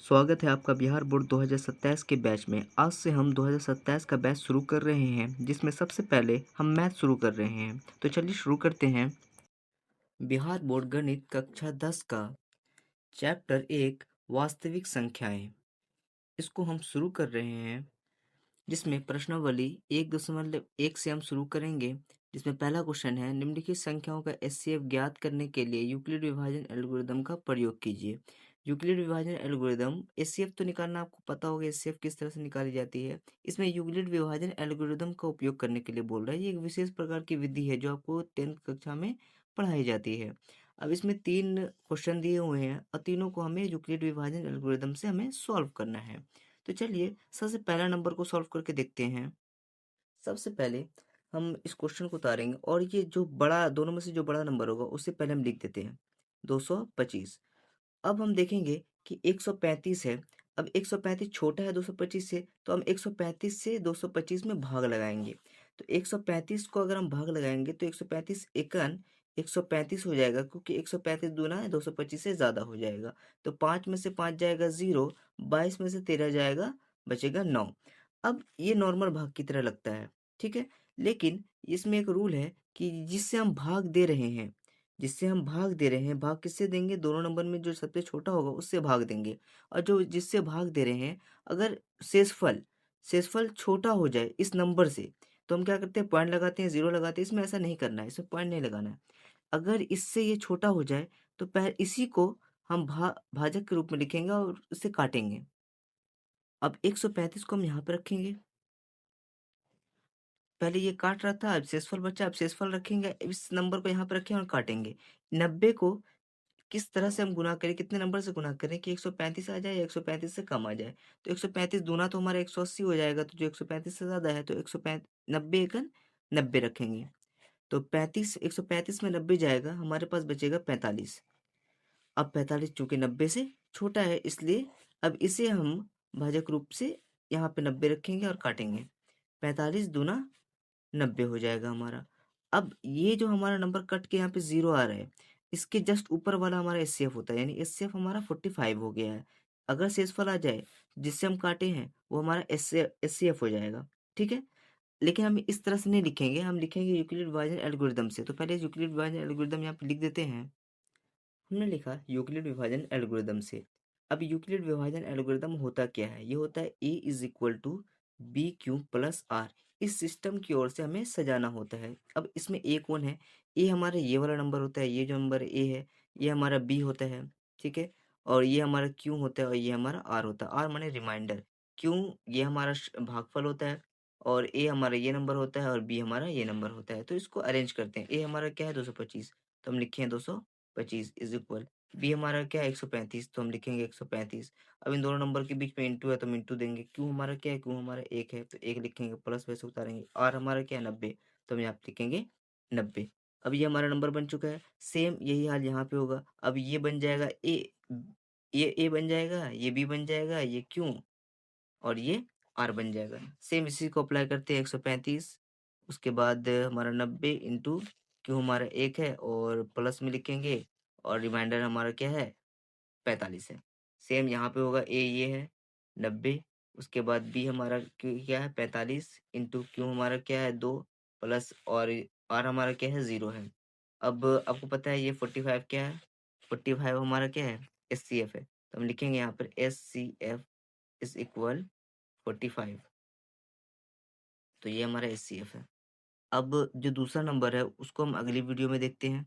स्वागत है आपका बिहार बोर्ड 2027 के बैच में। आज से हम 2027 का बैच शुरू कर रहे हैं, जिसमें सबसे पहले हम मैथ शुरू कर रहे हैं। तो चलिए शुरू करते हैं। बिहार बोर्ड गणित कक्षा 10 का चैप्टर 1 वास्तविक संख्याएं, इसको हम शुरू कर रहे हैं, जिसमें प्रश्नावली 1.1 से हम शुरू करेंगे। जिसमें पहला क्वेश्चन है, निम्नलिखित संख्याओं का एचसीएफ ज्ञात करने के लिए यूक्लिड विभाजन एल्गोरिदम का प्रयोग कीजिए। यूक्लिड विभाजन एल्गोरिदम, एचसीएफ तो निकालना आपको पता होगा, एचसीएफ किस तरह से निकाली जाती है। इसमें यूक्लिड विभाजन एल्गोरिदम का उपयोग करने के लिए बोल रहा है। ये एक विशेष प्रकार की विधि है जो आपको 10th कक्षा में पढ़ाई जाती है। अब इसमें 3 क्वेश्चन दिए हुए हैं और तीनों को हमें यूक्लिड विभाजन एल्गोरिदम से हमें सॉल्व करना है। तो चलिए सबसे पहला नंबर को सॉल्व करके देखते हैं। सबसे पहले हम इस क्वेश्चन को उतारेंगे और ये जो बड़ा, दोनों में से जो बड़ा नंबर होगा उससे पहले हम लिख देते हैं 225। अब हम देखेंगे कि 135 है। अब 135 छोटा है 225 से, तो हम 135 से 225 में भाग लगाएंगे। तो 135 को अगर हम भाग लगाएंगे तो 135 एकन 135 हो जाएगा, क्योंकि 135 दूना है 225 से ज़्यादा हो जाएगा। तो 5 में से 5 जाएगा 0, 22 में से 13 जाएगा, बचेगा 9। अब ये नॉर्मल भाग की तरह लगता है, ठीक है। लेकिन इसमें एक रूल है कि जिससे हम भाग दे रहे हैं, भाग किससे देंगे? दोनों नंबर में जो सबसे छोटा होगा उससे भाग देंगे। और जो जिससे भाग दे रहे हैं, अगर शेषफल छोटा हो जाए इस नंबर से, तो हम क्या करते हैं? पॉइंट लगाते हैं, जीरो लगाते हैं। इसमें ऐसा नहीं करना है, इसमें पॉइंट नहीं लगाना है। अगर इससे ये छोटा हो जाए तो इसी को हम भाजक के रूप में लिखेंगे और इसे काटेंगे। अब 135 को हम यहाँ पे रखेंगे। पहले ये काट रहा था, अब शेषफल बचा, अब शेषफल रखेंगे, इस नंबर को यहाँ पे रखें और काटेंगे। 90 को किस तरह से हम गुना करें, कितने नंबर से गुना करें कि 135 आ जाए या 135 से कम आ जाए। तो 135 दूना तो हमारा 180 हो जाएगा, तो जो 135 से ज़्यादा है तो 135 90 एकन 90 रखेंगे। तो 35 135 में 90 जाएगा, हमारे पास बचेगा 45। अब 45 चूंकि 90 से छोटा है, इसलिए अब इसे हम भाजक रूप से यहाँ पे 90 रखेंगे और काटेंगे। 45 दूना 90 हो जाएगा हमारा। अब ये जो हमारा नंबर कट के यहाँ पे 0 आ रहा है, इसके जस्ट ऊपर वाला हमारा एचसीएफ होता है, यानी एचसीएफ हमारा 45 हो गया है। अगर शेषफल आ जाए जिससे हम काटे हैं, वो हमारा एचसीएफ हो जाएगा, ठीक है। लेकिन हम इस तरह से नहीं लिखेंगे, हम लिखेंगे यूक्लिड विभाजन एल्गोरिदम से। तो पहले यूक्लिड विभाजन एल्गोरिदम यहाँ पे लिख देते हैं। हमने लिखा यूक्लिड विभाजन एल्गोरिदम से। अब यूक्लिड विभाजन एल्गोरिदम होता क्या है? ये होता है a is equal to B Q plus R. इस सिस्टम की ओर से हमें सजाना होता है। अब इसमें a कौन है? a हमारा ये वाला नंबर होता है, ये जो नंबर a है ये हमारा b होता है, ठीक है। और ये हमारा q होता है और ये हमारा r होता है। r माने रिमाइंडर, q ये हमारा भागफल होता है, और a हमारा ये नंबर होता है और b हमारा ये नंबर होता है। तो इसको अरेंज करते हैं। a हमारा क्या है? 225, तो हम लिखे हैं 225 इज इक्वल, बी हमारा क्या है? 135, तो हम लिखेंगे 135। अब इन दोनों नंबर के बीच में इंटू है तो हम इंटू देंगे। क्यू हमारा क्या है? क्यू हमारा 1 है, तो 1 लिखेंगे, प्लस वैसे उतारेंगे। आर हमारा क्या है? 90, तो हम यहाँ पे लिखेंगे 90। अब ये हमारा नंबर बन चुका है। सेम यही हाल यहाँ पे होगा। अब ये बन जाएगा ए, ये ए बन जाएगा, ये बी बन जाएगा, ये क्यू और ये आर बन जाएगा। सेम इसी को अप्लाई करते हैं 135, उसके बाद हमारा 90 इंटू क्यू हमारा 1 है और प्लस में लिखेंगे, और रिमाइंडर हमारा क्या है? 45 है। सेम यहाँ पे होगा, ए ये है 90, उसके बाद बी हमारा क्या है? 45 इंटू क्यू हमारा क्या है? 2 प्लस, और आर हमारा क्या है? 0 है। अब आपको पता है ये 45 क्या है? 45 हमारा क्या है? एस सी एफ है, तो हम लिखेंगे यहाँ पर S C F is equal 45। तो ये हमारा एस सी एफ है। अब जो दूसरा नंबर है उसको हम अगली वीडियो में देखते हैं।